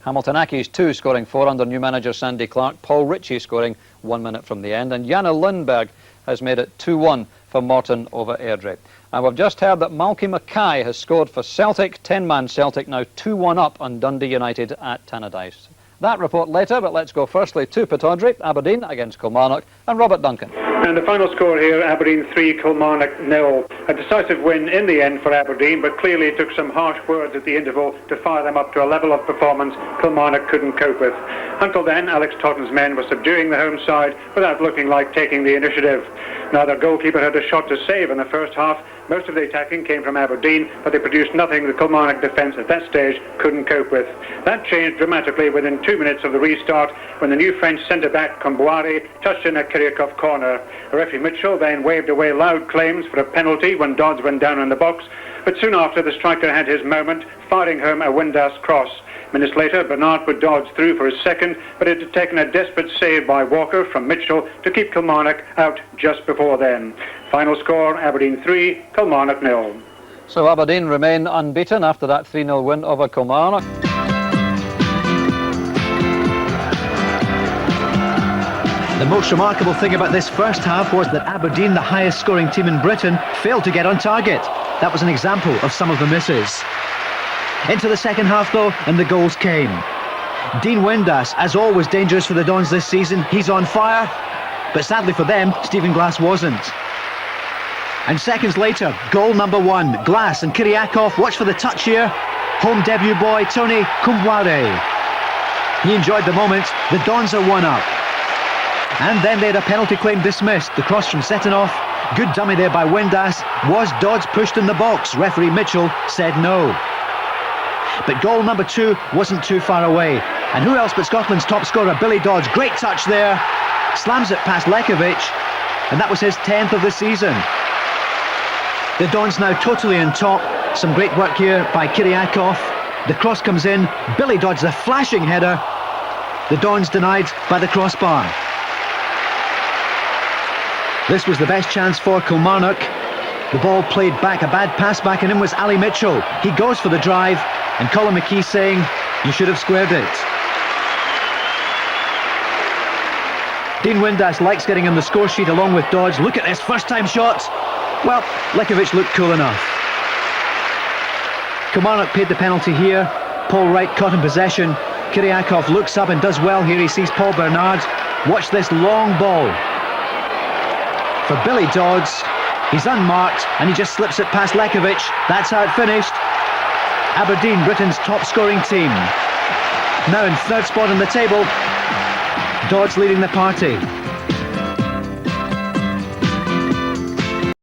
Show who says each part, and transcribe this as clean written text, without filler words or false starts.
Speaker 1: Hamilton Accies 2 scoring 4 under new manager Sandy Clark. Paul Ritchie scoring 1 minute from the end. And Janne Lundberg has made it 2-1 for Morton over Airdrie. And we've just heard that Malky McKay has scored for Celtic. 10-man Celtic now 2-1 up on Dundee United at Tannadice. That report later, but let's go firstly to Pittodrie, Aberdeen against Kilmarnock, and Robert Duncan.
Speaker 2: And the final score here, Aberdeen 3, Kilmarnock 0. A decisive win in the end for Aberdeen, but clearly it took some harsh words at the interval to fire them up to a level of performance Kilmarnock couldn't cope with. Until then, Alex Totten's men were subduing the home side without looking like taking the initiative. Now, their goalkeeper had a shot to save in the first half. Most of the attacking came from Aberdeen, but they produced nothing the Kilmarnock defence at that stage couldn't cope with. That changed dramatically within 2 minutes of the restart when the new French centre-back Comboiré touched in a Kiriakov corner. Referee Mitchell then waved away loud claims for a penalty when Dodds went down in the box, but soon after the striker had his moment, firing home a Windass cross. Minutes later, Bernard put Dodds through for his second, but it had taken a desperate save by Walker from Mitchell to keep Kilmarnock out just before then. Final score, Aberdeen 3, Kilmarnock 0.
Speaker 1: So Aberdeen remain unbeaten after that 3-0 win over Kilmarnock.
Speaker 3: The most remarkable thing about this first half was that Aberdeen, the highest scoring team in Britain, failed to get on target. That was an example of some of the misses. Into the second half though, and the goals came. Dean Windass, as always dangerous for the Dons this season, he's on fire. But sadly for them, Stephen Glass wasn't. And seconds later, goal number 1, Glass and Kiriakov. Watch for the touch here. Home debut boy, Tony Comboiré. He enjoyed the moment. The Dons are 1 up. And then they had a penalty claim dismissed. The cross from Setanoff. Good dummy there by Windass. Was Dodds pushed in the box? Referee Mitchell said no. But goal number 2 wasn't too far away. And who else but Scotland's top scorer, Billy Dodds. Great touch there. Slams it past Lekovic. And that was his 10th of the season. The Dons now totally on top. Some great work here by Kiriakov. The cross comes in. Billy Dodds, a flashing header. The Dons denied by the crossbar. This was the best chance for Kilmarnock. The ball played back, a bad pass back, and in was Ali Mitchell. He goes for the drive, and Colin McKee saying, you should have squared it. Dean Windass likes getting on the score sheet along with Dodds. Look at this first-time shot. Well, Lekovic looked cool enough. Kilmarnock paid the penalty here. Paul Wright caught in possession. Kiriakov looks up and does well here. He sees Paul Bernard. Watch this long ball for Billy Dodds. He's unmarked and he just slips it past Lekovic. That's how it finished. Aberdeen, Britain's top scoring team. Now in third spot on the table. Dodds leading the party.